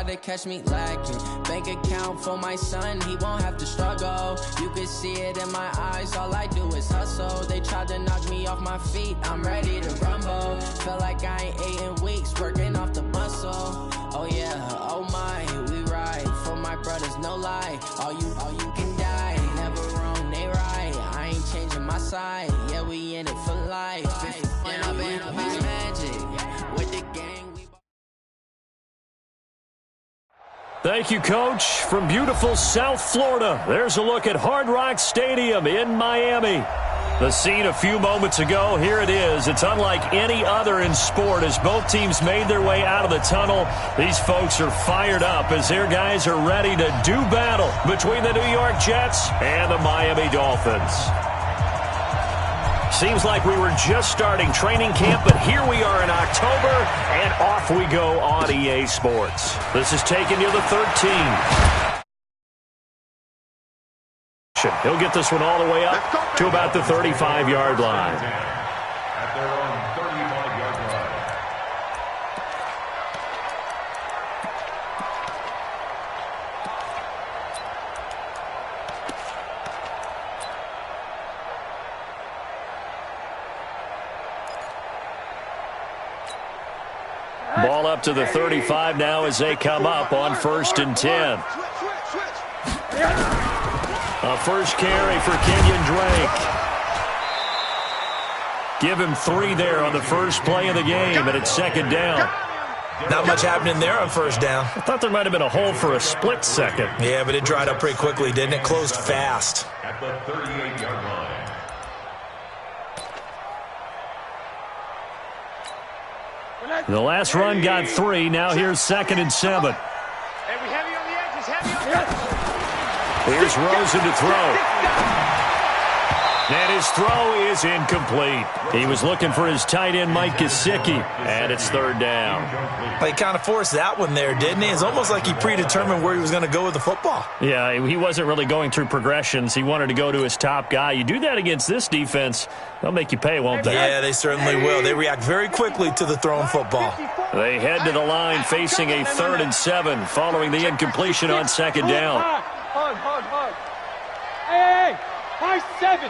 to catch me lacking. Bank account for my son, he won't have to struggle. You can see it in my eyes, all I do is hustle. They tried to knock me off my feet, I'm ready to rumble. Felt like I ain't ate in weeks, working off the muscle. Oh yeah, oh my, we ride for my brothers, no lie. All you can die, never wrong, they right. I ain't changing my side, yeah, we in it for life. And I've been magic with the gang. Thank you, Coach. From beautiful South Florida, there's a look at Hard Rock Stadium in Miami. The scene a few moments ago, here it is. It's unlike any other in sport as both teams made their way out of the tunnel. These folks are fired up as their guys are ready to do battle between the New York Jets and the Miami Dolphins. Seems like we were just starting training camp, but here we are in October, and off we go on EA Sports. This is taking you to 13. He'll get this one all the way up to about the 35-yard line. At their own 35-yard line. Ball up to the 35 now as they come up on 1st and 10. A first carry for Kenyon Drake. Give him 3 there on the first play of the game, and it's 2nd down. Not much happening there on 1st down. I thought there might have been a hole for a split second. Yeah, but it dried up pretty quickly, didn't it? Closed fast. At the 38-yard line. The last run got 3. Now here's 2nd and 7. Here's Rosen to throw. And his throw is incomplete. He was looking for his tight end, Mike Gesicki, and it's 3rd down. He kind of forced that one there, didn't he? It's almost like he predetermined where he was going to go with the football. Yeah, he wasn't really going through progressions. He wanted to go to his top guy. You do that against this defense, they'll make you pay, won't they? Yeah, they certainly will. They react very quickly to the thrown football. They head to the line facing a 3rd and 7 following the incompletion on 2nd down. Hug. Hey, high 7.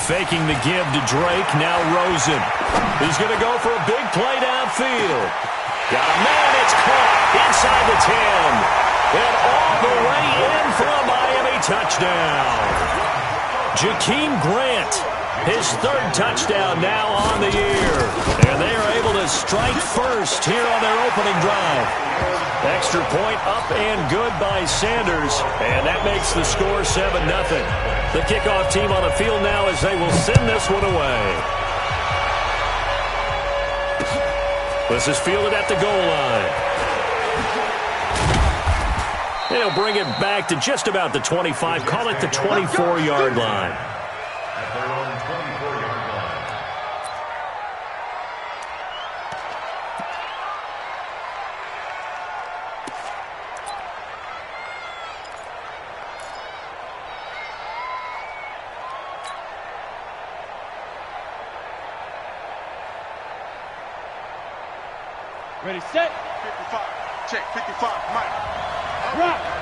Faking the give to Drake, now Rosen. He's going to go for a big play downfield. Got a man, it's caught inside the 10. And all the way in for a Miami touchdown. Jakeem Grant, his 3rd touchdown now on the year. And they are able to strike first here on their opening drive. Extra point up and good by Sanders, and that makes the score 7-0. The kickoff team on the field now as they will send this one away. This is fielded at the goal line. They'll bring it back to just about the 25, call it the 24-yard line. At their own 24-yard line. Ready, set. 55. Check. 55. Mike.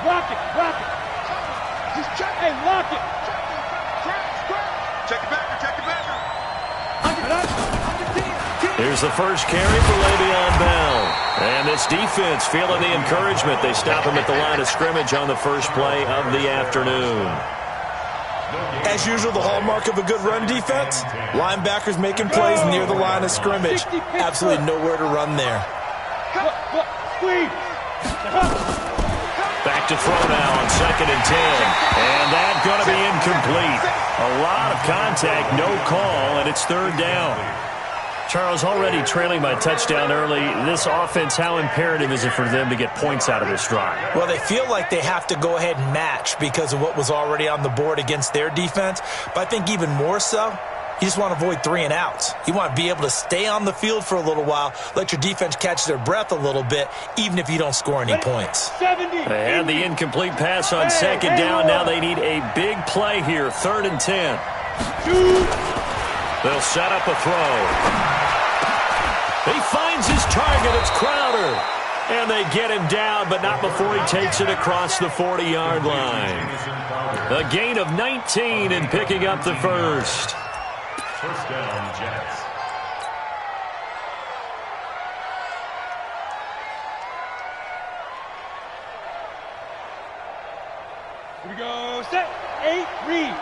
Rock it. Just check. Hey, lock it. Check it back. Here's the first carry for Le'Veon Bell. And this defense feeling the encouragement. They stop him at the line of scrimmage on the first play of the afternoon. As usual, the hallmark of a good run defense, linebackers making plays near the line of scrimmage. Absolutely nowhere to run there. Back to throw now on 2nd and 10. And that's going to be incomplete. A lot of contact, no call, and it's 3rd down. Charles, already trailing by touchdown early. This offense, how imperative is it for them to get points out of this drive? Well, they feel like they have to go ahead and match because of what was already on the board against their defense. But I think even more so, you just want to avoid 3 and outs. You want to be able to stay on the field for a little while, let your defense catch their breath a little bit, even if you don't score any points. They had the incomplete pass on 2nd down. Now they need a big play here, 3rd and 10. They'll set up a throw. He finds his target. It's Crowder. And they get him down, but not before he takes it across the 40-yard line. A gain of 19 and picking up the first. First down, Jets. Here we go. Set. 8, read.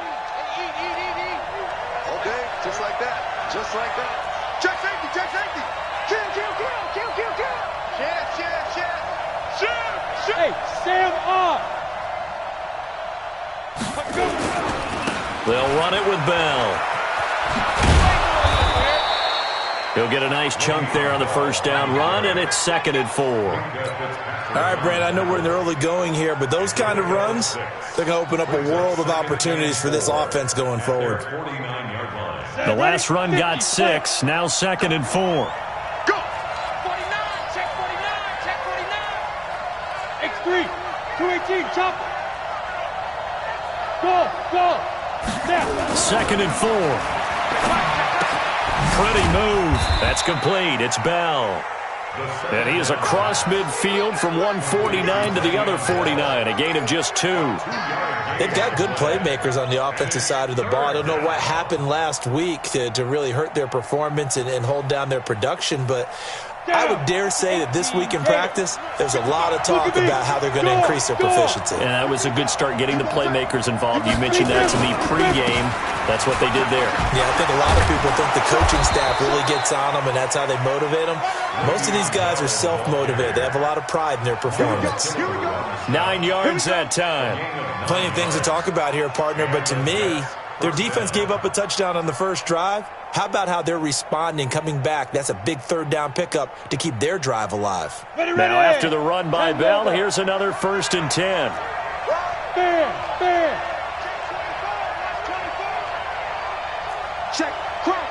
Okay, just like that. Just like that. Check safety, check safety. Kill. Shoot. Hey, Sam off. They'll run it with Bell. He'll get a nice chunk there on the first down run, and it's 2nd and 4. All right, Brand, I know we're in the early going here, but those kind of runs, they're going to open up a world of opportunities for this offense going forward. The last run got 6, now 2nd and 4. Go. 49, check 49. X3, 218, chop. Go. Now. 2nd and 4. Pretty move. That's complete. It's Bell. And he is across midfield from 149 to the other 49. A gain of just 2. They've got good playmakers on the offensive side of the ball. I don't know what happened last week to really hurt their performance and hold down their production, but I would dare say that this week in practice, there's a lot of talk about how they're going to increase their proficiency. And that was a good start, getting the playmakers involved. You mentioned that to me pregame. That's what they did there. Yeah, I think a lot of people think the coaching staff really gets on them, and that's how they motivate them. Most of these guys are self-motivated. They have a lot of pride in their performance. 9 yards that time. Plenty of things to talk about here, partner, but to me, their defense gave up a touchdown on the first drive. How about how they're responding, coming back? That's a big third down pickup to keep their drive alive. Ready. Now after the run by Bell, here's another 1st and 10. Fair. Check. Crouch.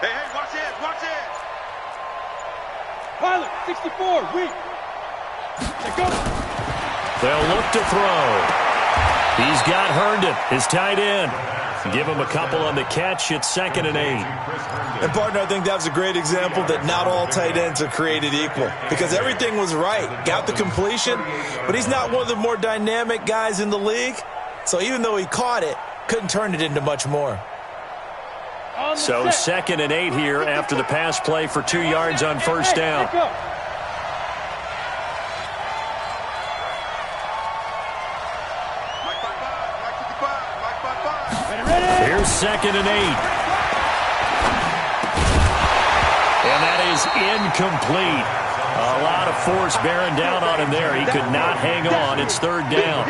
Hey, watch it. Pilot, 64, weak. Let go. They'll look to throw. He's got Herndon, his tight end. Give him a couple on the catch. It's 2nd and 8. And, partner, I think that was a great example that not all tight ends are created equal, because everything was right. Got the completion, but he's not one of the more dynamic guys in the league. So even though he caught it, couldn't turn it into much more. So 2nd and 8 here after the pass play for 2 yards on first down. Here's 2nd and 8. And that is incomplete. A lot of force bearing down on him there. He could not hang on. It's 3rd down.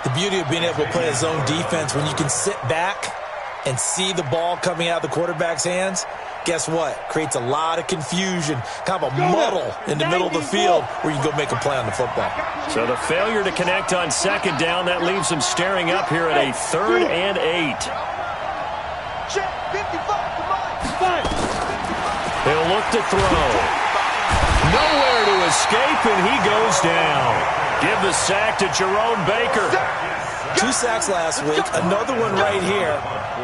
The beauty of being able to play a zone defense, when you can sit back and see the ball coming out of the quarterback's hands, guess what? Creates a lot of confusion, kind of a muddle in the middle of the field where you can go make a play on the football. So the failure to connect on 2nd down, that leaves them staring up here at a 3rd and 8. Check. 55. He'll look to throw. Nowhere to escape, and he goes down. Give the sack to Jerome Baker. 2 sacks last week, another one right here.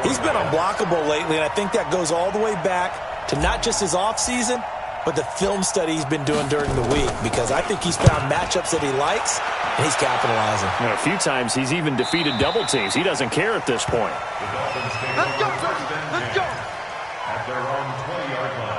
He's been unblockable lately, and I think that goes all the way back to not just his offseason, but the film study he's been doing during the week, because I think he's found matchups that he likes, and he's capitalizing. And a few times he's even defeated double teams. He doesn't care at this point. Let's go. At their own 20-yard line.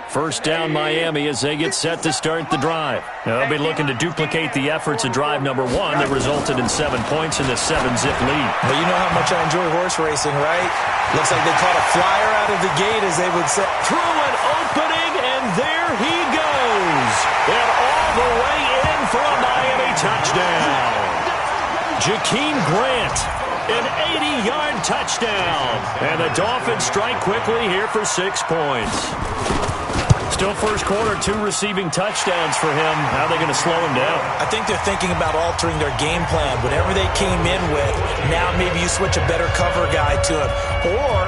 First down Miami as they get set to start the drive. Now they'll be looking to duplicate the efforts of drive number 1 that resulted in 7 points in the 7-zip lead. But you know how much I enjoy horse racing, right? Looks like they caught a flyer out of the gate, as they would say. Through an opening, and there he goes. And all the way in for a Miami touchdown. Jakeem Grant, an 80-yard touchdown. And the Dolphins strike quickly here for 6 points. Still first quarter, 2 receiving touchdowns for him. How are they going to slow him down? I think they're thinking about altering their game plan. Whatever they came in with, now maybe you switch a better cover guy to him. Or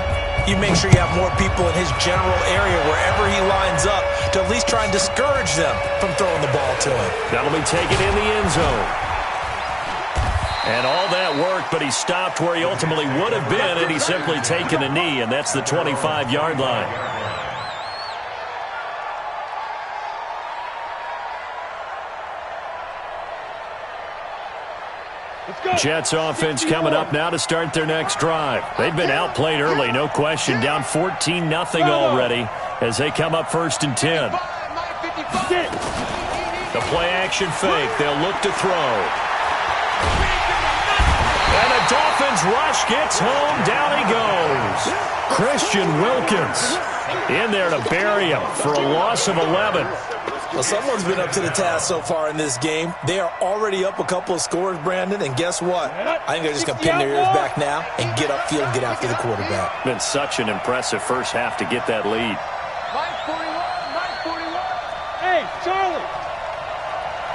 you make sure you have more people in his general area wherever he lines up to at least try and discourage them from throwing the ball to him. That'll be taken in the end zone. And all that worked, but he stopped where he ultimately would have been, and he's simply taken a knee, and that's the 25-yard line. Jets offense coming up now to start their next drive. They've been outplayed early, no question, down 14-0 already as they come up 1st and 10. The play-action fake. They'll look to throw. And the Dolphins rush gets home. Down he goes. Christian Wilkins in there to bury him for a loss of 11. Well, someone's been up to the task so far in this game. They are already up a couple of scores, Brandon, and guess what? I think they're just going to pin their ears back now and get upfield and get after the quarterback. Been such an impressive first half to get that lead. 41. Hey, Charlie.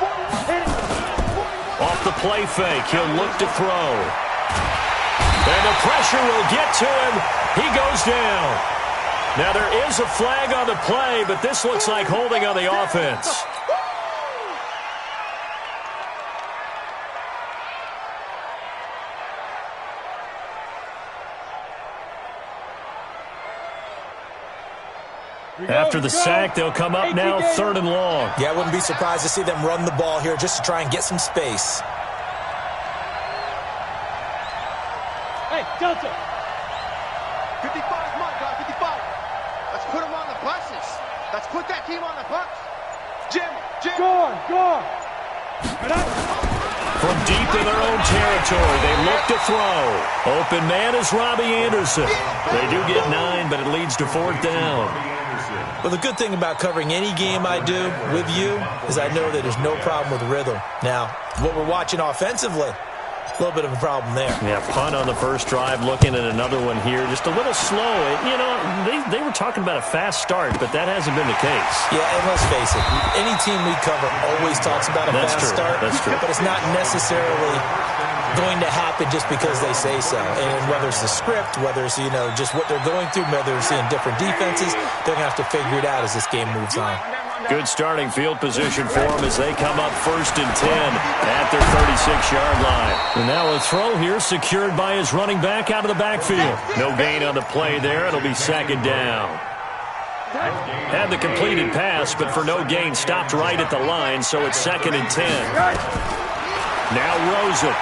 41. Off the play fake, he'll look to throw. And the pressure will get to him. He goes down. Now, there is a flag on the play, but this looks like holding on the offense. After the sack, they'll come up now 3rd and long. Yeah, I wouldn't be surprised to see them run the ball here just to try and get some space. Hey, Delta. 55, come on, guys, 55. Let's put them on the buses. Let's put that team on the bus. Jim. Go on. From deep in their own territory, they look to throw. Open man is Robbie Anderson. They do get 9, but it leads to 4th down. Well, the good thing about covering any game I do with you is I know that there's no problem with rhythm. Now, what we're watching offensively, a little bit of a problem there. Yeah, punt on the first drive, looking at another one here. Just a little slow. You know, they were talking about a fast start, but that hasn't been the case. Yeah, and let's face it, any team we cover always talks about a fast start. That's true. But it's not necessarily going to happen just because they say so. And whether it's the script, whether it's, just what they're going through, whether it's seeing different defenses, they're going to have to figure it out as this game moves on. Good starting field position for them as they come up 1st and 10 at their 36-yard line. And now a throw here secured by his running back out of the backfield. No gain on the play there. It'll be 2nd down. Had the completed pass, but for no gain, stopped right at the line, so it's 2nd and 10. Now Rosen.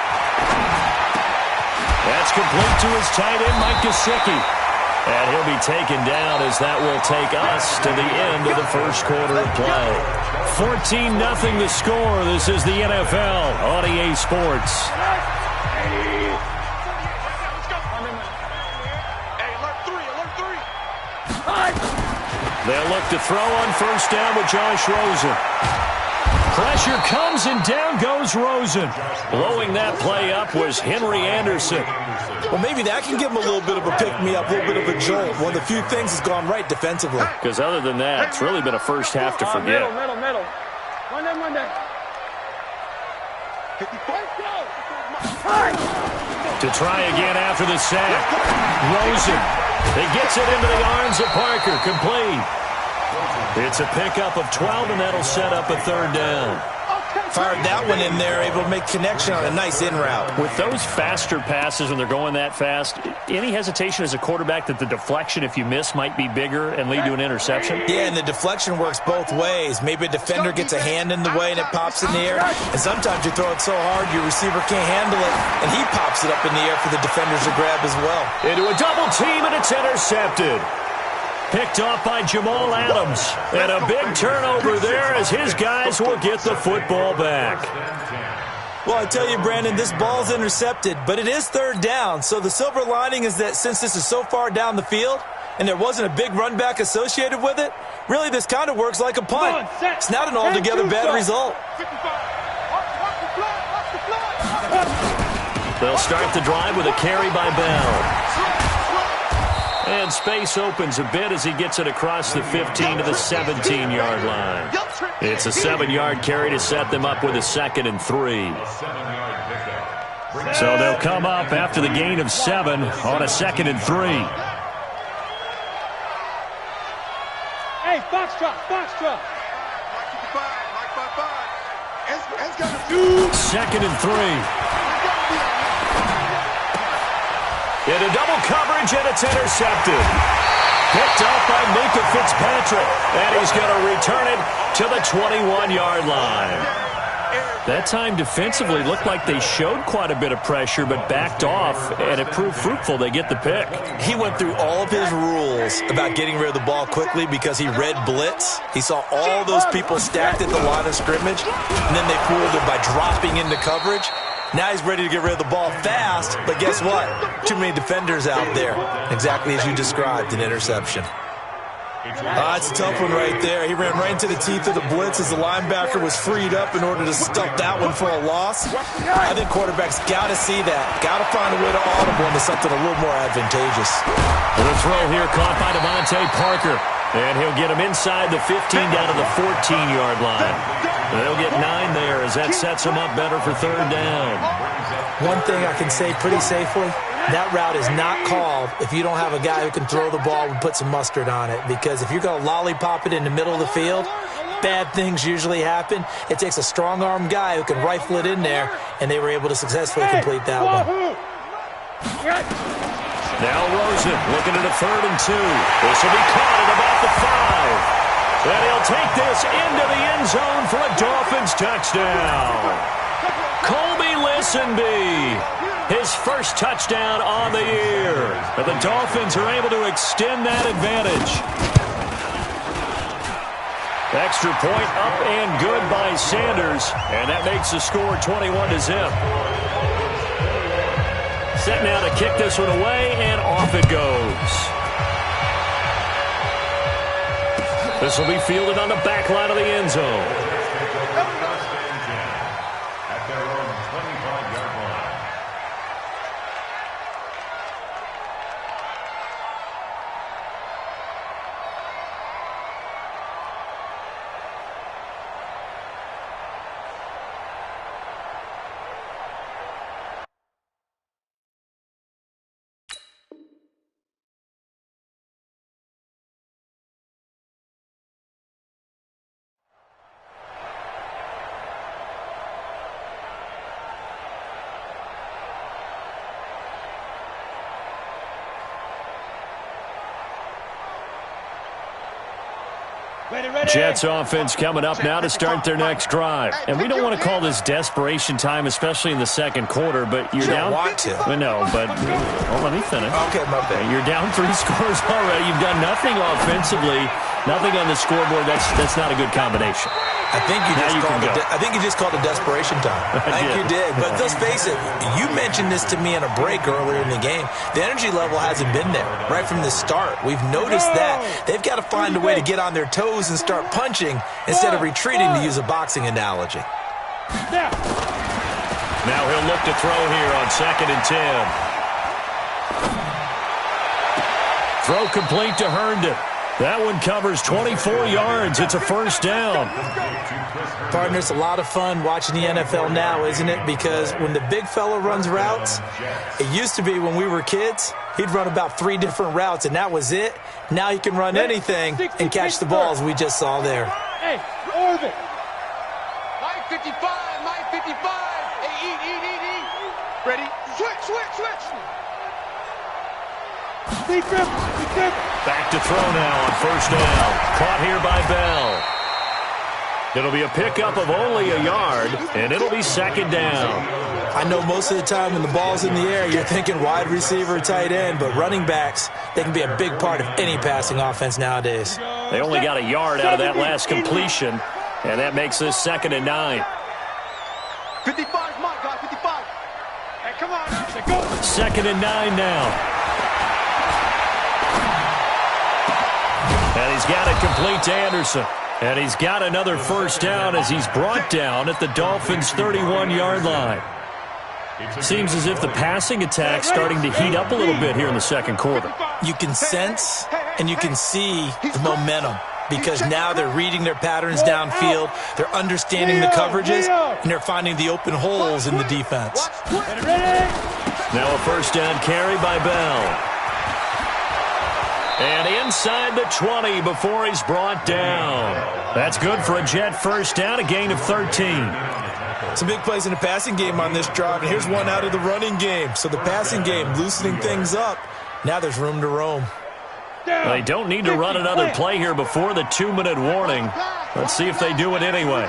That's complete to his tight end, Mike Gesicki. And he'll be taken down as that will take us to the end of the first quarter of play. 14-0 the score. This is the NFL on EA Sports. They'll look to throw on 1st down with Josh Rosen. Pressure comes and down goes Rosen. Blowing that play up was Henry Anderson. Well, maybe that can give him a little bit of a pick-me-up, a little bit of a jolt. One of the few things that's gone right defensively. Because other than that, it's really been a first half to forget. Middle. One day. To try again after the sack. Rosen. He gets it into the arms of Parker. Complete. It's a pickup of 12, and that'll set up a 3rd down. Fired that one in there, able to make connection on a nice in route. With those faster passes when they're going that fast, any hesitation as a quarterback that the deflection, if you miss, might be bigger and lead to an interception? Yeah, and the deflection works both ways. Maybe a defender gets a hand in the way and it pops in the air. And sometimes you throw it so hard your receiver can't handle it, and he pops it up in the air for the defenders to grab as well. Into a double team, and it's intercepted. Picked off by Jamal Adams. And a big turnover there as his guys will get the football back. Well, I tell you, Brandon, this ball's intercepted, but it is 3rd down. So the silver lining is that since this is so far down the field and there wasn't a big run back associated with it, really this kind of works like a punt. It's not an altogether bad result. They'll start the drive with a carry by Bell. And space opens a bit as he gets it across the 15 to the 17-yard line. It's a 7-yard carry to set them up with a 2nd and 3. So they'll come up after the gain of 7 on a 2nd and 3. Hey, box drop, box drop. It's got to do. 2nd and 3. Into double coverage, and it's intercepted. Picked up by Minka Fitzpatrick, and he's going to return it to the 21-yard line. That time defensively looked like they showed quite a bit of pressure but backed off, and it proved fruitful. They get the pick. He went through all of his rules about getting rid of the ball quickly because he read blitz. He saw all those people stacked at the line of scrimmage, and then they fooled him by dropping into coverage. Now he's ready to get rid of the ball fast, but guess what? Too many defenders out there. Exactly as you described, an interception. It's a tough one right there. He ran right into the teeth of the blitz as the linebacker was freed up in order to stuff that one for a loss. I think quarterbacks got to see that. Got to find a way to audible into something a little more advantageous. The throw here caught by Devontae Parker. And he'll get him inside the 15 down to the 14-yard line. They'll get 9 there as that sets them up better for 3rd down. One thing I can say pretty safely, that route is not called if you don't have a guy who can throw the ball and put some mustard on it. Because if you're going to lollipop it in the middle of the field, bad things usually happen. It takes a strong-arm guy who can rifle it in there, and they were able to successfully complete that one. Now Rosen looking at a 3rd and 2. This will be caught at about the 5. And he'll take this into the end zone for a Dolphins touchdown. Colby Listenby, his first touchdown on the year. And the Dolphins are able to extend that advantage. Extra point up and good by Sanders. And that makes the score 21-0. Set now to kick this one away, and off it goes. This will be fielded on the back line of the end zone. At their own 25-yard line. Jets offense coming up now to start their next drive. And we don't want to call this desperation time, especially in the 2nd quarter, but you're down. Want to. No, but let me finish. Okay, my bad. You're down 3 scores already. You've done nothing offensively, nothing on the scoreboard. That's not a good combination. I think you just called it desperation time. I think you did. But let's face it, you mentioned this to me in a break earlier in the game. The energy level hasn't been there right from the start. We've noticed that. They've got to find a way to get on their toes and start punching instead of retreating, to use a boxing analogy. Now he'll look to throw here on 2nd and 10. Throw complete to Herndon. That one covers 24 yards. It's a 1st down. Partner, it's a lot of fun watching the NFL now, isn't it? Because when the big fella runs routes, it used to be when we were kids, he'd run about 3 different routes, and that was it. Now he can run anything and catch the balls we just saw there. Hey, orbit. 955, 955. Hey, eat. Ready? Switch. Back to throw now on 1st down. Caught here by Bell. It'll be a pickup of only a yard, and it'll be 2nd down. I know most of the time when the ball's in the air, you're thinking wide receiver, tight end, but running backs, they can be a big part of any passing offense nowadays. They only got a yard out of that last completion, and that makes this 2nd and 9. 55, my God, 55. Hey, come on. Go. 2nd and 9 now. And he's got it complete to Anderson. And he's got another 1st down as he's brought down at the Dolphins' 31-yard line. Seems as if the passing attack's starting to heat up a little bit here in the 2nd quarter. You can sense and you can see the momentum because now they're reading their patterns downfield, they're understanding the coverages, and they're finding the open holes in the defense. Now a 1st down carry by Bell. And inside the 20 before he's brought down. That's good for a Jet first down, a gain of 13. Some big plays in the passing game on this drive, and here's one out of the running game. So the passing game loosening things up. Now there's room to roam. They don't need to run another play here before the 2-minute warning. Let's see if they do it anyway.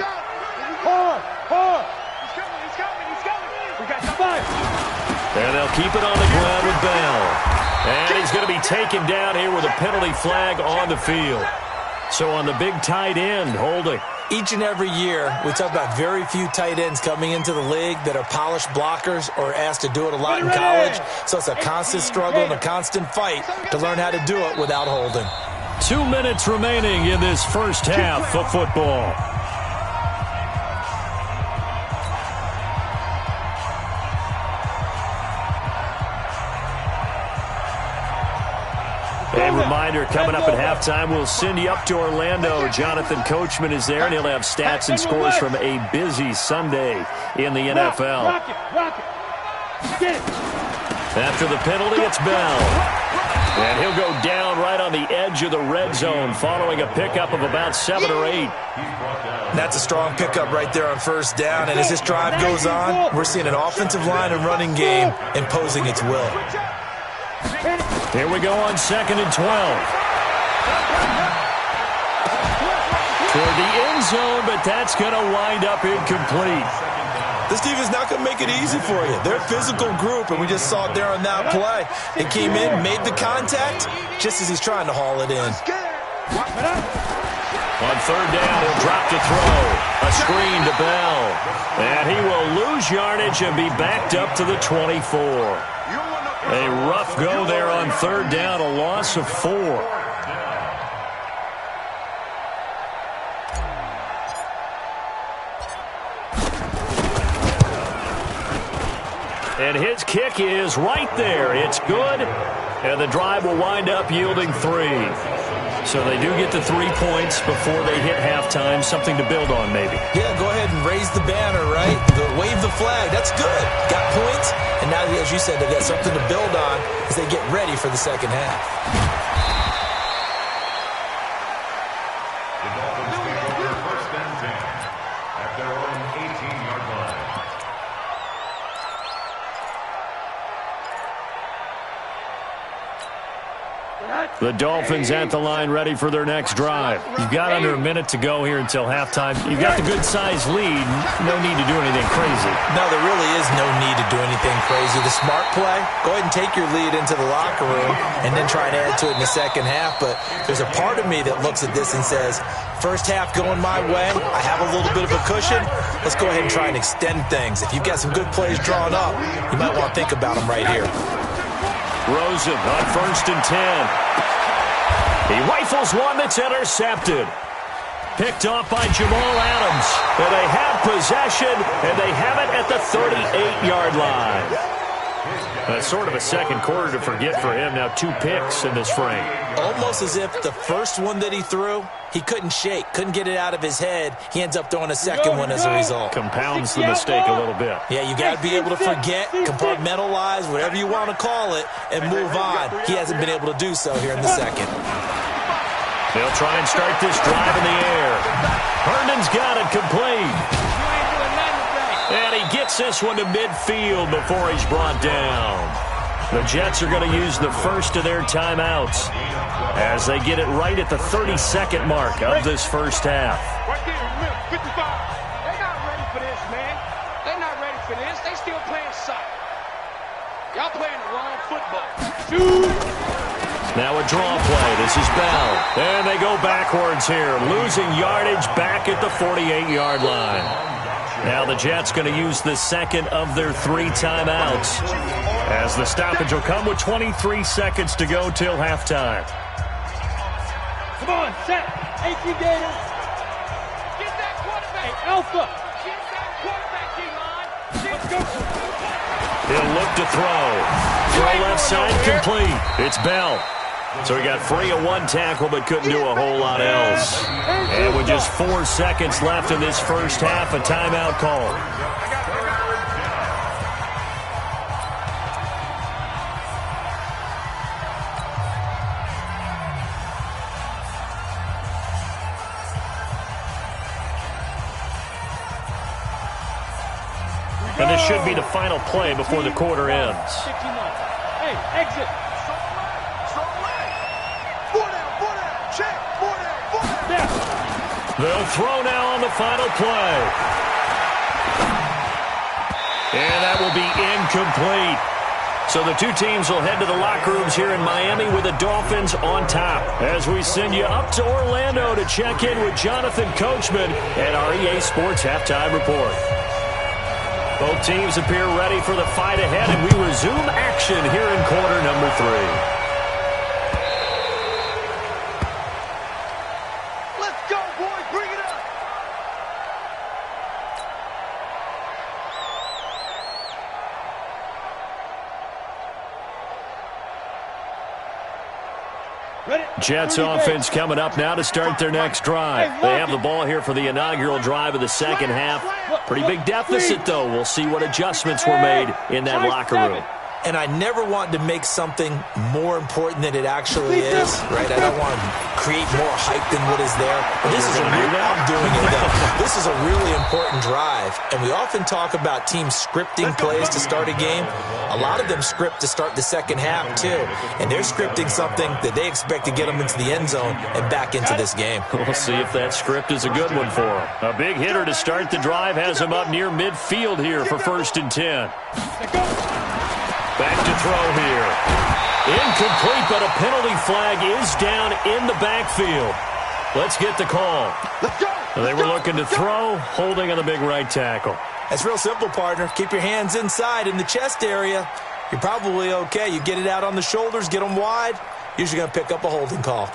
And they'll keep it on the ground with Bell. And he's going to be taken down here with a penalty flag on the field. So on the big tight end, holding. Each and every year, we talk about very few tight ends coming into the league that are polished blockers or asked to do it a lot in college. So it's a constant struggle and a constant fight to learn how to do it without holding. 2 minutes remaining in this first half of football. A reminder, coming up at halftime, we'll send you up to Orlando. Jonathan Coachman is there, and he'll have stats and scores from a busy Sunday in the NFL. After the penalty, it's Bell. And he'll go down right on the edge of the red zone following a pickup of about 7 or 8. That's a strong pickup right there on first down. And as this drive goes on, we're seeing an offensive line and running game imposing its will. Here we go on 2nd and 12. Toward the end zone, but that's going to wind up incomplete. This defense not going to make it easy for you. They're a physical group, and we just saw it there on that play. It came in, made the contact, just as he's trying to haul it in. On 3rd down, he'll drop to throw. A screen to Bell. And he will lose yardage and be backed up to the 24. A rough go there on 3rd down, a loss of 4. And his kick is right there. It's good, and the drive will wind up yielding 3. So they do get the 3 points before they hit halftime, something to build on maybe. Yeah, go ahead and raise the banner, right? Wave the flag. That's good. Got points, and now, as you said, they've got something to build on as they get ready for the second half. The Dolphins take over 1st and 10 at their own 18-yard line. The Dolphins at the line ready for their next drive. You've got under a minute to go here until halftime. You've got the good-sized lead. No need to do anything crazy. No, there really is no need to do anything crazy. The smart play, go ahead and take your lead into the locker room and then try and add to it in the second half. But there's a part of me that looks at this and says, first half going my way, I have a little bit of a cushion. Let's go ahead and try and extend things. If you've got some good plays drawn up, you might want to think about them right here. Rosen on 1st and 10. He rifles one that's intercepted. Picked off by Jamal Adams. And they have possession, and they have it at the 38-yard line. Sort of a second quarter to forget for him. Now 2 picks in this frame. Almost as if the first one that he threw, he couldn't shake, couldn't get it out of his head. He ends up throwing a second one as a result. Compounds the mistake a little bit. Yeah, you got to be able to forget, compartmentalize, whatever you want to call it, and move on. He hasn't been able to do so here in the second. They'll try and start this drive in the air. Herndon's got it complete. And he gets this one to midfield before he's brought down. The Jets are going to use the first of their timeouts as they get it right at the 32nd mark of this first half. Right there, remember, 55. They're not ready for this, man. They're not ready for this. They still playing soccer. Y'all playing the wrong football. Shoot! Now a draw play. This is Bell. And they go backwards here, losing yardage back at the 48-yard line. Now the Jets going to use the second of their 3 timeouts as the stoppage will come with 23 seconds to go till halftime. Come on, set. 18 Gators. Get that quarterback. Hey, Alpha. Get that quarterback, D-line. Let's go. He'll look to throw. Throw left side complete. It's Bell. So he got free of 1 tackle but couldn't do a whole lot else. And with just 4 seconds left in this first half, a timeout call. And this should be the final play before the quarter ends. Hey, exit. They'll throw now on the final play. And that will be incomplete. So the two teams will head to the locker rooms here in Miami with the Dolphins on top. As we send you up to Orlando to check in with Jonathan Coachman and our EA Sports Halftime Report. Both teams appear ready for the fight ahead, and we resume action here in quarter number 3. Jets offense coming up now to start their next drive. They have the ball here for the inaugural drive of the second half. Pretty big deficit, though. We'll see what adjustments were made in that locker room. And I never want to make something more important than it actually is, right? I don't want to create more hype than what is there. This is I'm doing it, though. This is a really important drive. And we often talk about teams scripting plays to start a game. A lot of them script to start the second half, too. And they're scripting something that they expect to get them into the end zone and back into this game. We'll see if that script is a good one for them. A big hitter to start the drive has him up near midfield here for 1st and 10. Back to throw here. Incomplete, but a penalty flag is down in the backfield. Let's get the call. They were looking to throw, holding on the big right tackle. That's real simple, partner. Keep your hands inside in the chest area. You're probably okay. You get it out on the shoulders, get them wide. Usually going to pick up a holding call.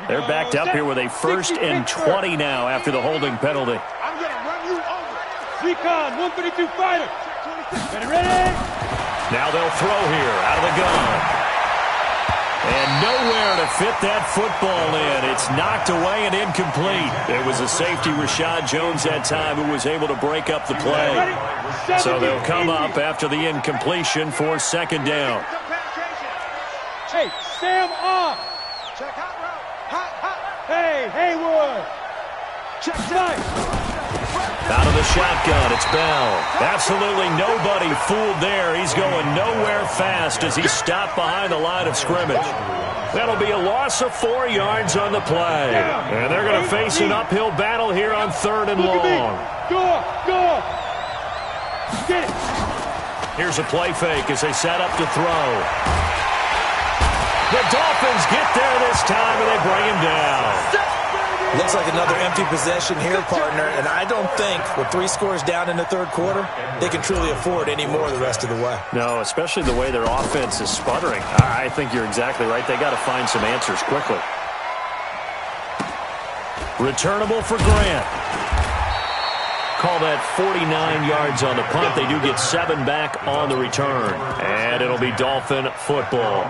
They're backed up here with a 1st and 20 now after the holding penalty. I'm going to run you over. Recon, 132 fighter. Ready? Now they'll throw here out of the gun. And nowhere to fit that football in. It's knocked away and incomplete. It was a safety, Rashad Jones, that time, who was able to break up the play. So they'll come up after the incompletion for 2nd down. Hey, Sam off. Check hot route. Hey, Haywood. Check tight. Out of the shotgun, it's Bell. Absolutely nobody fooled there. He's going nowhere fast as he stopped behind the line of scrimmage. That'll be a loss of 4 yards on the play. And they're going to face an uphill battle here on 3rd and long. Go. Get it. Here's a play fake as they set up to throw. The Dolphins get there this time, and they bring him down. Looks like another empty possession here, partner, and I don't think with 3 scores down in the 3rd quarter, they can truly afford any more the rest of the way. No, especially the way their offense is sputtering. I think you're exactly right. They got to find some answers quickly. Returnable for Grant. Call that 49 yards on the punt. They do get 7 back on the return. And it'll be Dolphin football.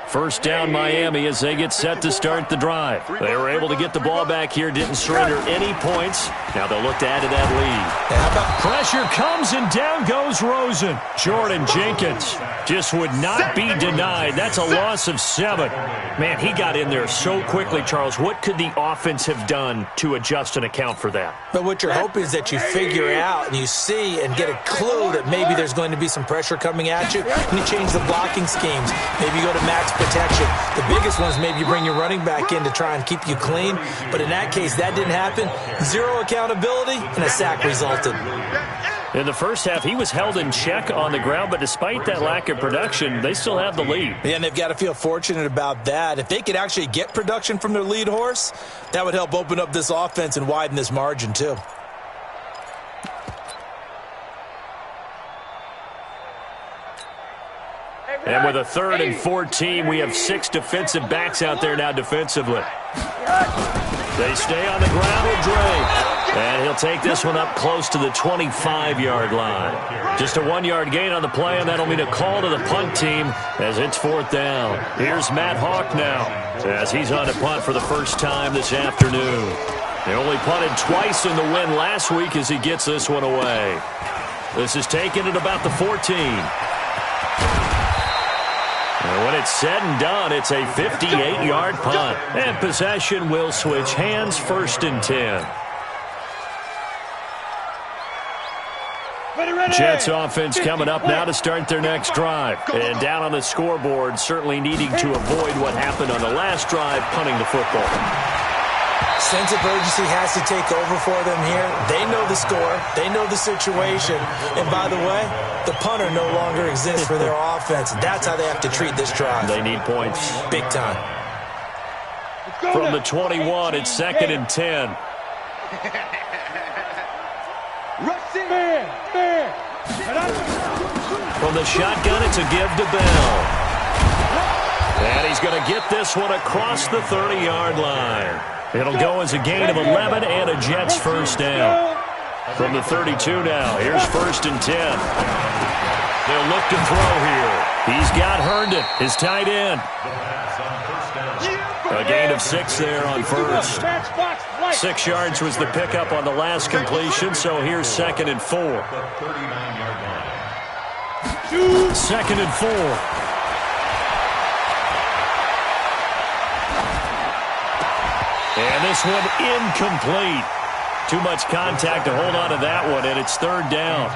First down Miami as they get set to start the drive. They were able to get the ball back here, didn't surrender any points. Now they'll look to add to that lead. Pressure comes and down goes Rosen. Jordan Jenkins just would not be denied. That's a loss of 7. Man, he got in there so quickly, Charles. What could the offense have done to adjust and account for that? But what you're hoping is that you figure out and you see and get a clue that maybe there's going to be some pressure coming at you, and you change the blocking schemes. Maybe you go to max protection. The biggest one is maybe you bring your running back in to try and keep you clean. But in that case, that didn't happen. 0 accountability, and a sack resulted. In the first half, he was held in check on the ground, but despite that lack of production, they still have the lead. Yeah, and they've got to feel fortunate about that. If they could actually get production from their lead horse, that would help open up this offense and widen this margin too. And with a 3rd and 14, we have 6 defensive backs out there now defensively. They stay on the ground with Drake. And he'll take this one up close to the 25-yard line. Just a 1-yard gain on the play, and that'll mean a call to the punt team as it's 4th down. Here's Matt Hawk now as he's on a punt for the first time this afternoon. They only punted twice in the win last week as he gets this one away. This is taken at about the 14. it's said and done, it's a 58-yard punt. And possession will switch hands, 1st and 10. Jets offense coming up now to start their next drive. And down on the scoreboard, certainly needing to avoid what happened on the last drive, punting the football. Sense of urgency has to take over for them here. They know the score. They know the situation. And by the way, the punter no longer exists for their offense. That's how they have to treat this drive. They need points. Big time. From the 21, it's 2nd and 10. From the shotgun, it's a give to Bell. And he's going to get this one across the 30-yard line. It'll go as a gain of 11 and a Jets 1st down. From the 32 now, here's 1st and 10. They'll look to throw here. He's got Herndon, his tight end. A gain of 6 there on 1st. 6 yards was the pickup on the last completion, so here's 2nd and 4. 2nd and 4. And this one incomplete. Too much contact to hold on to that one, and it's 3rd down.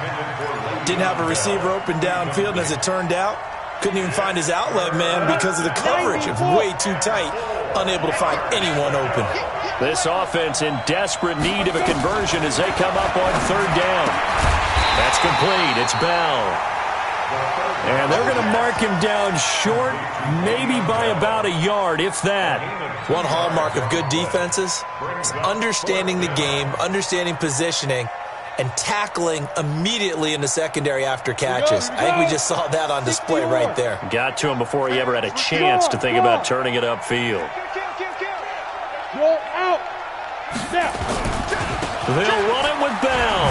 Didn't have a receiver open downfield, and as it turned out, couldn't even find his outlet man because of the coverage. It's way too tight, unable to find anyone open. This offense in desperate need of a conversion as they come up on 3rd down. That's complete. It's Bell. And they're going to mark him down short, maybe by about a yard, if that. One hallmark of good defenses is understanding the game, understanding positioning, and tackling immediately in the secondary after catches. I think we just saw that on display right there. Got to him before he ever had a chance to think about turning it upfield. They'll run it with Bell.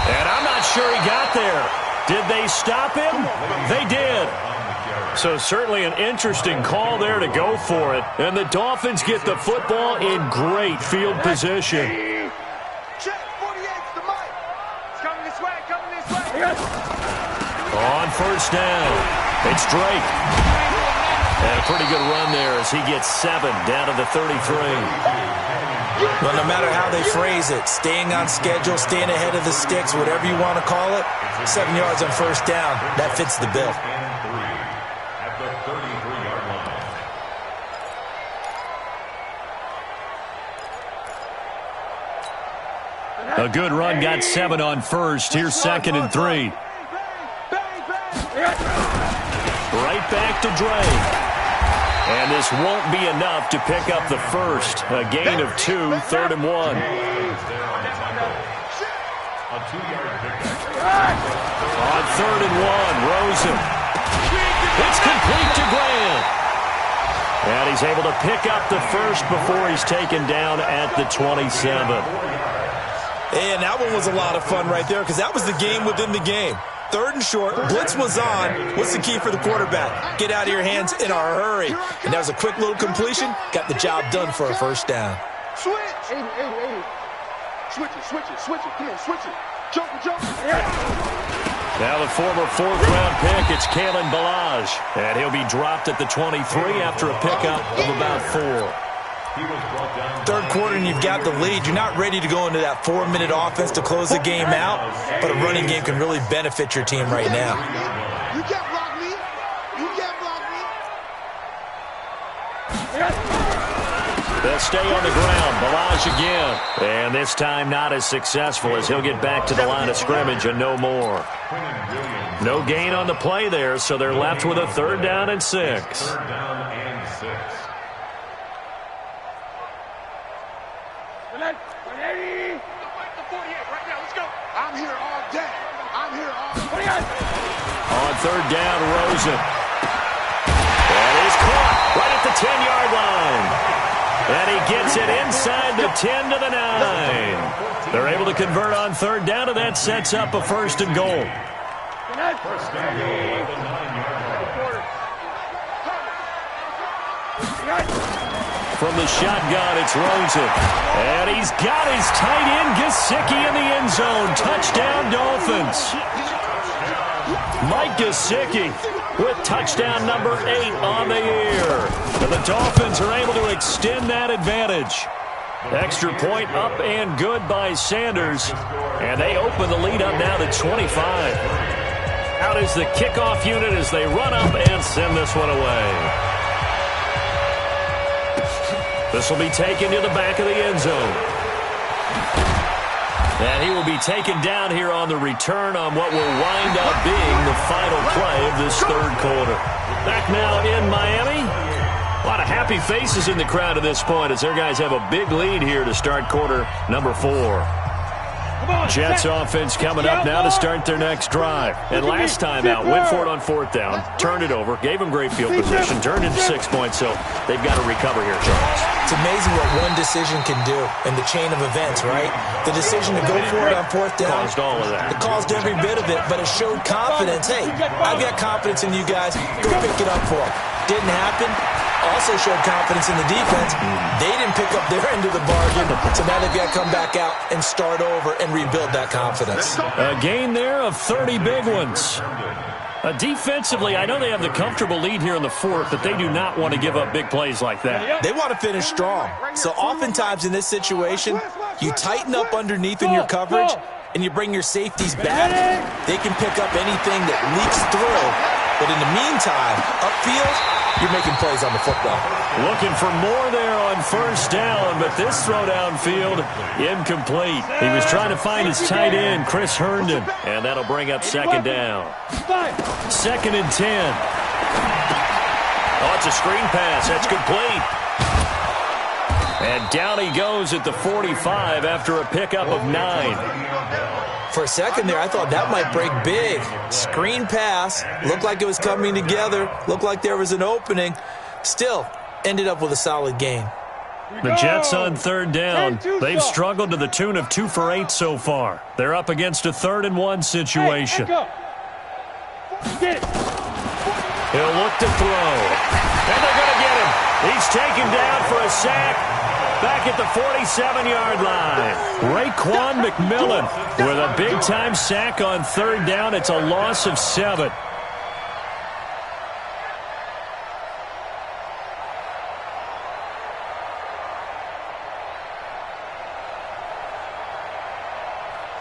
And I'm not sure he got there. Did they stop him? They did. So certainly an interesting call there to go for it. And the Dolphins get the football in great field position. On 1st down, it's Drake. And a pretty good run there as he gets 7 down to the 33. Well, no matter how they phrase it, staying on schedule, staying ahead of the sticks, whatever you want to call it, 7 yards on 1st down, that fits the bill. A good run got 7 on 1st. Here's 2nd and 3. Right back to Drake. And this won't be enough to pick up the 1st. A gain of 2, 3rd and 1. On 3rd and 1, Rosen. It's complete to Grant. And he's able to pick up the 1st before he's taken down at the 27. And that one was a lot of fun right there because that was the game within the game. 3rd and short, blitz was on. What's the key for the quarterback? Get out of your hands in a hurry. And that was a quick little completion. Got the job done for a 1st down. Switch. 80. Switch it. Come on, switch it. Jump. Now the former 4th-round pick, it's Kalen Ballage. And he'll be dropped at the 23 after a pickup of about 4. 3rd quarter and you've got the lead. You're not ready to go into that 4-minute offense to close the game out, but a running game can really benefit your team right now. You can't block me. They'll stay on the ground. Ballage again. And this time not as successful as he'll get back to the line of scrimmage and no more. No gain on the play there, so they're left with a 3rd down and 6. On 3rd down, Rosen. And he's caught right at the 10-yard line. And he gets it inside the 10 to the 9. They're able to convert on 3rd down, and that sets up a 1st and goal. From the shotgun, it's Rosen. And he's got his tight end, Gesicki, in the end zone. Touchdown, Dolphins. Mike Gesicki with touchdown number 8 on the year. And the Dolphins are able to extend that advantage. Extra point up and good by Sanders. And they open the lead up now to 25. Out is the kickoff unit as they run up and send this one away. This will be taken to the back of the end zone. And he will be taken down here on the return on what will wind up being the final play of this third quarter. Back now in Miami. A lot of happy faces in the crowd at this point as their guys have a big lead here to start quarter number 4. Jets offense coming up now to start their next drive. And last time out, went for it on 4th down, turned it over, gave them great field position, turned into 6 points, so they've got to recover here, Charles. It's amazing what one decision can do in the chain of events, right? The decision to go for it on 4th down. Caused all of that. It caused every bit of it, but it showed confidence. Hey, I've got confidence in you guys. Go pick it up for them. Didn't happen. Also showed confidence in the defense. They didn't pick up their end of the bargain, so now they've got to come back out and start over and rebuild that confidence. A gain there of 30 big ones. Defensively, I know they have the comfortable lead here in the 4th, but they do not want to give up big plays like that. They want to finish strong. So oftentimes in this situation, you tighten up underneath in your coverage, and you bring your safeties back. They can pick up anything that leaks through. But in the meantime, upfield, you're making plays on the football. Looking for more there on 1st down, but this throw downfield, incomplete. He was trying to find his tight end, Chris Herndon, and that'll bring up 2nd down. 2nd and 10. Oh, it's a screen pass. That's complete. And down he goes at the 45 after a pickup of 9. For a second there, I thought that might break big. Screen pass. Looked like it was coming together. Looked like there was an opening. Still, ended up with a solid gain. The Jets on 3rd down. They've struggled to the tune of 2 for 8 so far. They're up against a 3rd and 1 situation. He'll look to throw. And they're going to get him. He's taken down for a sack. Back at the 47-yard line. Raekwon McMillan with a big-time sack on 3rd down. It's a loss of 7.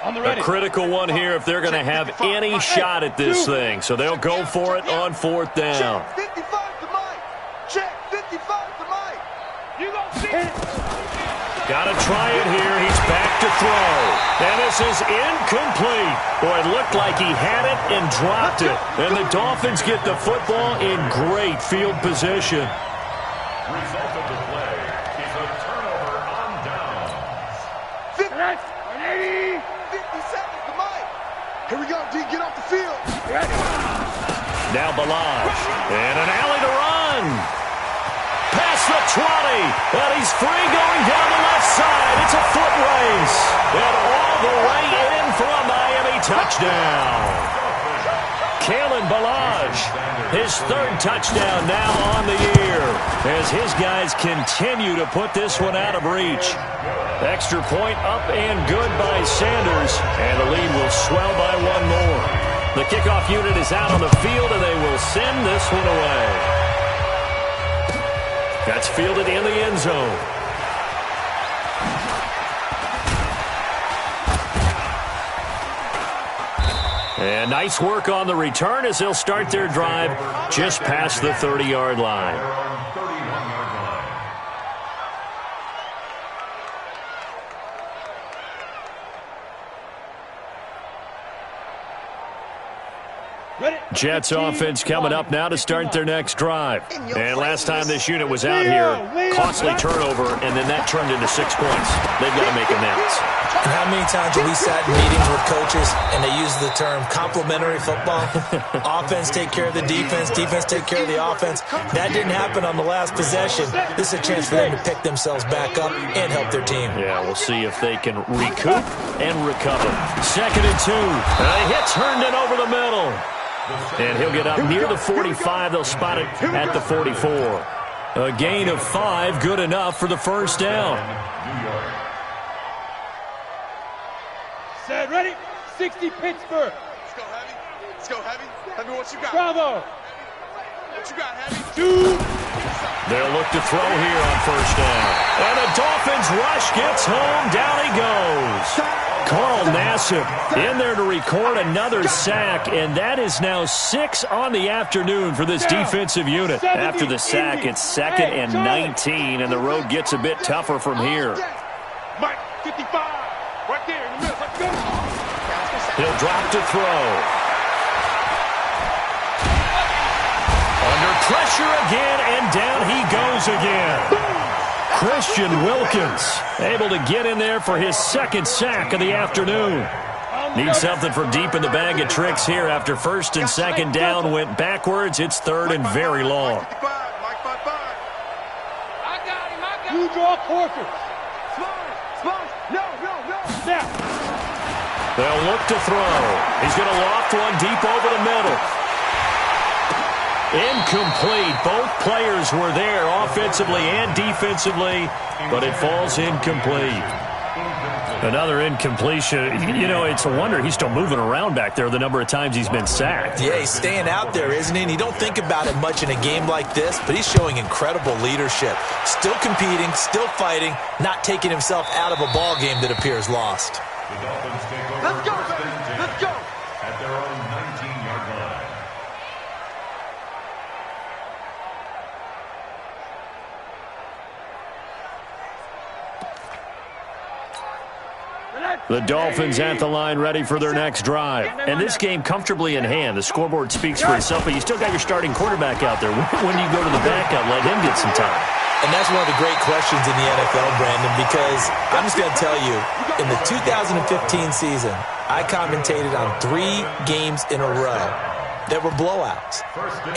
A critical one here if they're going to have any shot at this thing. So they'll go for it on 4th down. Check 55 to Mike. Check 55 to Mike. You gonna see it. Got to try it here. He's back to throw. And this is incomplete. Boy, it looked like he had it and dropped it. And the Dolphins get the football in great field position. Result of the play is a turnover on downs. 50 seconds to Mike. Here we go, D. Get off the field. Now Balaj. And an alley to run. Past the 20, and he's free going down the left side. It's a foot race, and all the way in for a Miami touchdown. Kalen Balaj, his 3rd touchdown now on the year, as his guys continue to put this one out of reach. Extra point up and good by Sanders, and the lead will swell by 1 more. The kickoff unit is out on the field, and they will send this one away. That's fielded in the end zone. And nice work on the return as they'll start their drive just past the 30-yard line. Jets offense coming up now to start their next drive. And last time this unit was out here, costly turnover, and then that turned into 6 points. They've got to make amends. And how many times have we sat in meetings with coaches and they use the term complementary football? Offense take care of the defense, defense take care of the offense. That didn't happen on the last possession. This is a chance for them to pick themselves back up and help their team. Yeah, we'll see if they can recoup and recover. 2nd and 2. A hit turned it over the middle. And he'll get up near the 45. They'll spot it at the 44. A gain of 5, good enough for the 1st down. Set, ready? 60 Pittsburgh. Let's go, Heavy. Let's go, Heavy. Heavy, what you got? Bravo. What you got, Heavy? 2. They'll look to throw here on first down. And the Dolphins rush gets home. Down he goes. Carl Nassib in there to record another sack, and that is now 6 on the afternoon for this defensive unit. After the sack, it's 2nd and 19, and the road gets a bit tougher from here. Mike, 55, right there in the middle. Let's go. He'll drop to throw. Under pressure again, and down he goes again. Christian Wilkins able to get in there for his 2nd sack of the afternoon. Needs something from deep in the bag of tricks here after 1st and 2nd down went backwards. It's 3rd and very long. I got him. You draw Porter. No. Snap. They'll look to throw. He's going to loft one deep over the middle. Incomplete. Both players were there offensively and defensively, but it falls incomplete. Another incompletion. You know, it's a wonder he's still moving around back there the number of times he's been sacked. Yeah, he's staying out there, isn't he? And you don't think about it much in a game like this, but he's showing incredible leadership. Still competing, still fighting, not taking himself out of a ball game that appears lost. The Dolphins take over. Let's go, first baby. and 10 Let's go. at their own 19-yard line. The Dolphins at the line ready for their next drive. And this game comfortably in hand. The scoreboard speaks for itself, but you still got your starting quarterback out there. When do you go to the backup, let him get some time? And that's one of the great questions in the NFL, Brandon, because I'm just going to tell you, in the 2015 season, I commentated on 3 games in a row that were blowouts.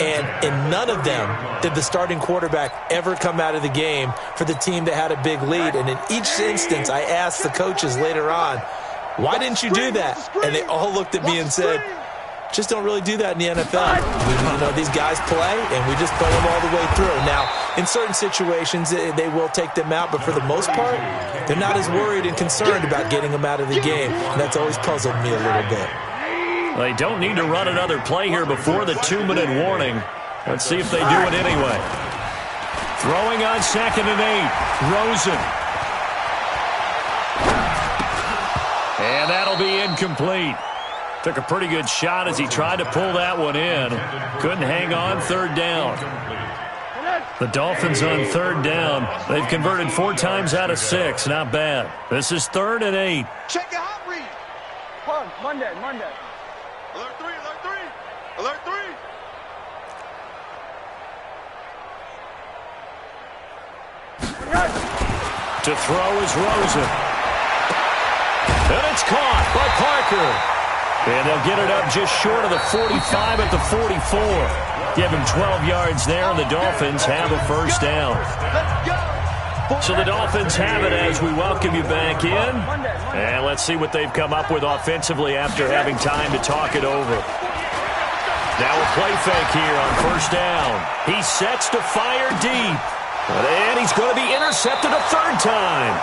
And in none of them did the starting quarterback ever come out of the game for the team that had a big lead. And in each instance, I asked the coaches later on, why didn't you do that? And they all looked at me and said, just don't really do that in the NFL. You know, these guys play, and we just play them all the way through. Now, in certain situations, they will take them out, but for the most part, they're not as worried and concerned about getting them out of the game. And that's always puzzled me a little bit. They don't need to run another play here before the 2-minute warning. Let's see if they do it anyway. Throwing on 2nd and 8. Rosen. And that'll be incomplete. Took a pretty good shot as he tried to pull that one in. Couldn't hang on 3rd down. The Dolphins on 3rd down. They've converted 4 times out of 6. Not bad. This is 3rd and 8. Check your hot read. Monday. Alert 3. Alert 3. To throw is Rosen. And it's caught by Parker. And they'll get it up just short of the 45 at the 44. Give him 12 yards there, and the Dolphins have a 1st down. So the Dolphins have it as we welcome you back in. And let's see what they've come up with offensively after having time to talk it over. Now a play fake here on 1st down. He sets to fire deep. And he's going to be intercepted a 3rd time.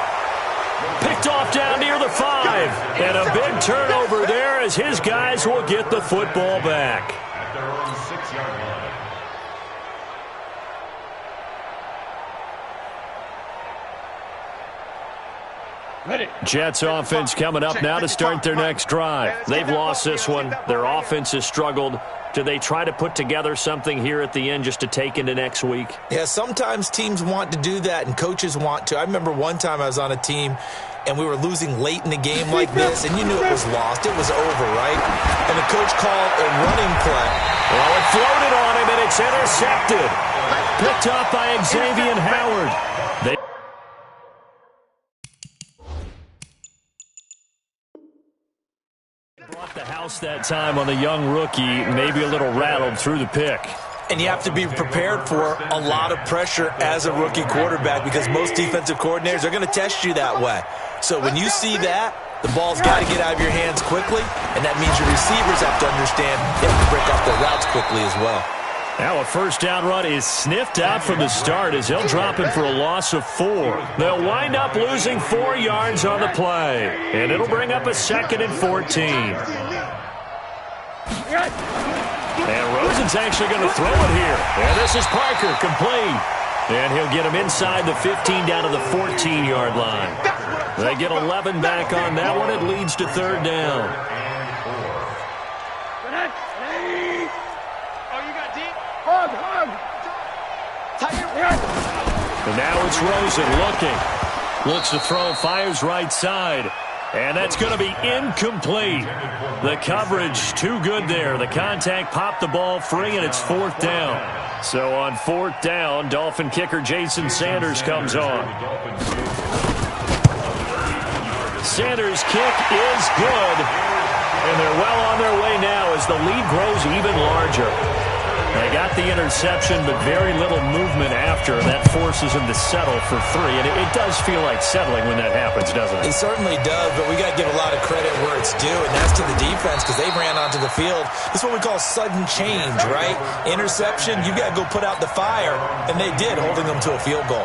Picked off down near the 5. And a big turnover there as his guys will get the football back. At their own 6-yard line. Jets offense coming up now to start their next drive. They've lost this one. Their offense has struggled. Do they try to put together something here at the end just to take into next week? Yeah, sometimes teams want to do that and coaches want to. I remember one time I was on a team and we were losing late in the game like this, and you knew it was lost. It was over, right? And the coach called a running play. Well, it floated on him, and it's intercepted. Picked up by Xavier Howard. They brought the house that time on the young rookie, maybe a little rattled through the pick. And you have to be prepared for a lot of pressure as a rookie quarterback because most defensive coordinators are going to test you that way. So when you see that, the ball's got to get out of your hands quickly, and that means your receivers have to understand they have to break off their routes quickly as well. Now a 1st down run is sniffed out from the start as they'll drop him for a loss of 4. They'll wind up losing 4 yards on the play, and it'll bring up a 2nd and 14. And Rosen's actually going to throw it here. And this is Parker, complete. And he'll get him inside the 15 down to the 14-yard line. They get 11 back on that one. It leads to third down. And now it's Rosen looking. Looks to throw, fires right side. And that's going to be incomplete. The coverage too good there. The contact popped the ball free, and it's fourth down. So on fourth down, Dolphin kicker Jason Sanders comes on. Sanders' kick is good. And they're well on their way now as the lead grows even larger. They got the interception, but very little movement after. That forces him to settle for three. And it does feel like settling when that happens, doesn't it? It certainly does, but we got to give a lot of credit where it's due, and that's to the defense because they ran onto the field. This is what we call sudden change, right? Interception, you got to go put out the fire, and they did, holding them to a field goal.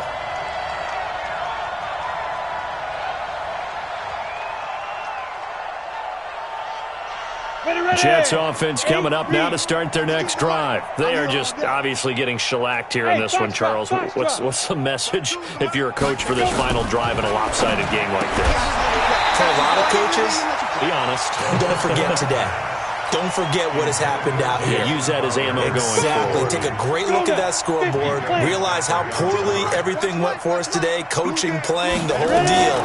Jets offense coming up now to start their next drive. They are just obviously getting shellacked here in this one, Charles. What's the message if you're a coach for this final drive in a lopsided game like this? For a lot of coaches, be honest. Don't forget today. Don't forget what has happened out here. Yeah, use that as ammo going forward. Exactly. Take a great look at that scoreboard. Realize how poorly everything went for us today. Coaching, playing, the whole deal.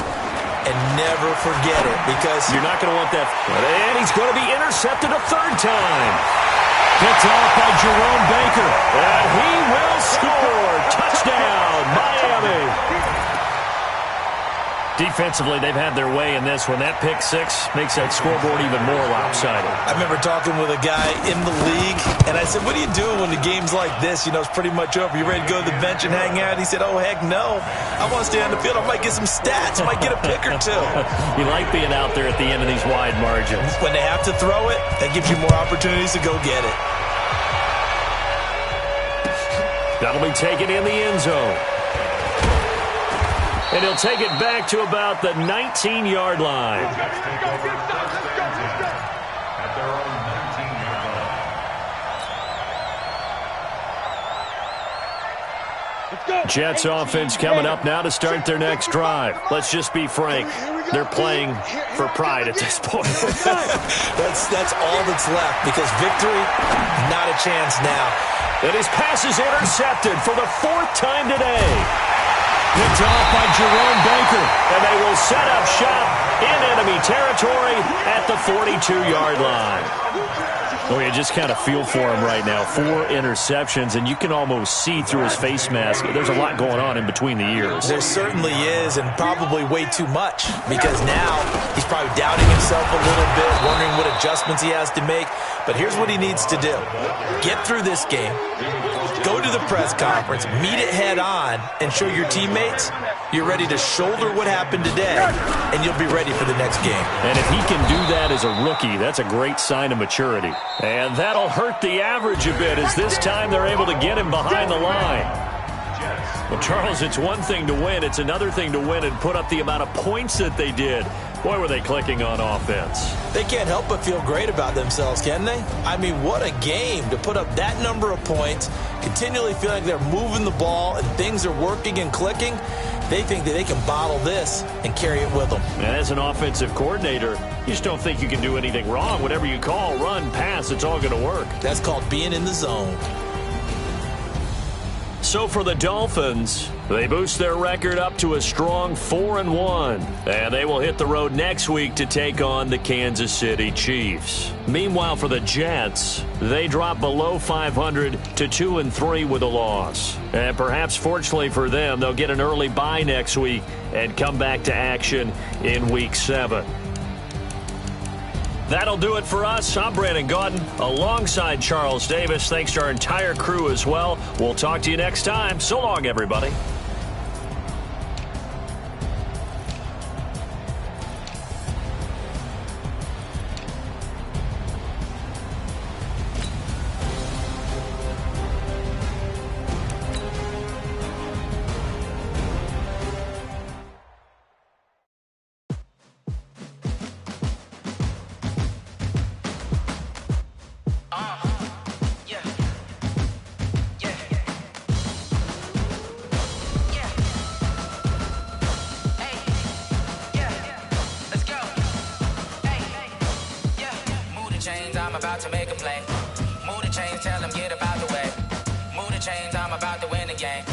And never forget it because you're not going to want that. And he's going to be intercepted a third time. Picked off by Jerome Baker. And he will score. Touchdown, Miami. Defensively, they've had their way in this one. That pick six makes that scoreboard even more lopsided. I remember talking with a guy in the league, and I said, what are you doing when the game's like this? You know, it's pretty much over. You ready to go to the bench and hang out? He said, oh, heck no. I want to stay on the field. I might get some stats. I might get a pick or two. You like being out there at the end of these wide margins. When they have to throw it, that gives you more opportunities to go get it. That'll be taken in the end zone. And he'll take it back to about the 19-yard line. Jets offense coming up now to start their next drive. Let's just be frank. They're playing for pride at this point. That's all that's left because victory, not a chance now. And his pass is intercepted for the fourth time today. Picked off by Jerome Baker. And they will set up shop in enemy territory at the 42-yard line. Oh, you just kind of feel for him right now. 4 interceptions, and you can almost see through his face mask. There's a lot going on in between the ears. There certainly is, and probably way too much, because now he's probably doubting himself a little bit, wondering what adjustments he has to make. But here's what he needs to do. Get through this game, go to the press conference, meet it head on, and show your teammates you're ready to shoulder what happened today, and you'll be ready for the next game. And if he can do that as a rookie, that's a great sign of maturity. And that'll hurt the average a bit as this time they're able to get him behind the line. Well, Charles, it's one thing to win. It's another thing to win and put up the amount of points that they did. Boy, were they clicking on offense. They can't help but feel great about themselves, can they? I mean, what a game to put up that number of points, continually feeling like they're moving the ball and things are working and clicking. They think that they can bottle this and carry it with them. And as an offensive coordinator, you just don't think you can do anything wrong. Whatever you call, run, pass, it's all going to work. That's called being in the zone. So for the Dolphins, they boost their record up to a strong 4-1. And they will hit the road next week to take on the Kansas City Chiefs. Meanwhile, for the Jets, they drop below 500 to 2-3 with a loss. And perhaps fortunately for them, they'll get an early bye next week and come back to action in Week 7. That'll do it for us. I'm Brandon Gaudin alongside Charles Davis. Thanks to our entire crew as well. We'll talk to you next time. So long, everybody. game.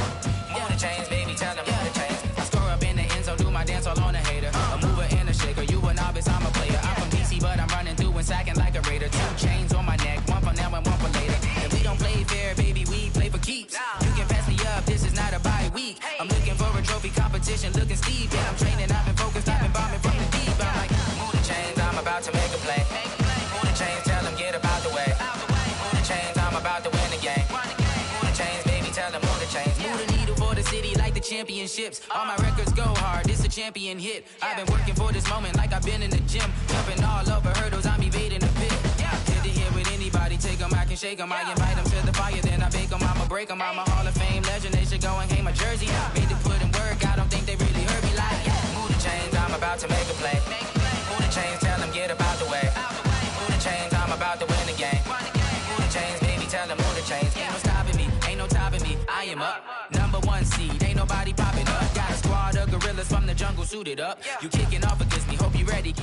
Move the chains, baby, tell them move the chains. I score up in the end zone, do my dance all on a hater. A mover and a shaker, you a novice, I'm a player. I'm from DC, but I'm running through and sacking like a raider. 2 chains on my neck, one for now and one for later. If we don't play fair, baby, we play for keeps. You can pass me up, this is not a bye week. I'm looking for a trophy competition, looking steep. And I'm training, I've been focused, I've been bombing from the deep. I'm like, move the chains, I'm about to make a play. Move the chains, tell them get about the way. Move the chains, I'm about to win the game. Move the chains, baby, tell them move the chains. Move the needle for the city like the championships. All my records go hard, this a champion hit. I've been working for this moment like I've been in the gym. Jumping all over hurdles, I'm evading the pit. Hit to hit with anybody, take them, I can shake them. I invite them to the fire, then I bake them, I'ma break them. I'm a Hall of Fame legend, they should go and hang my jersey. Made to put in work, I don't think they really heard me like. Move the chains, I'm about to make a play. Move the chains, tell them get about the way. Move the chains, I'm about to win the game. Move the chains, baby, tell them move the chains. Ain't no stopping me, ain't no topping me, I am up. #1 seed, ain't nobody popping up. Got a squad of gorillas from the jungle suited up. You kicking off against me, hope you ready.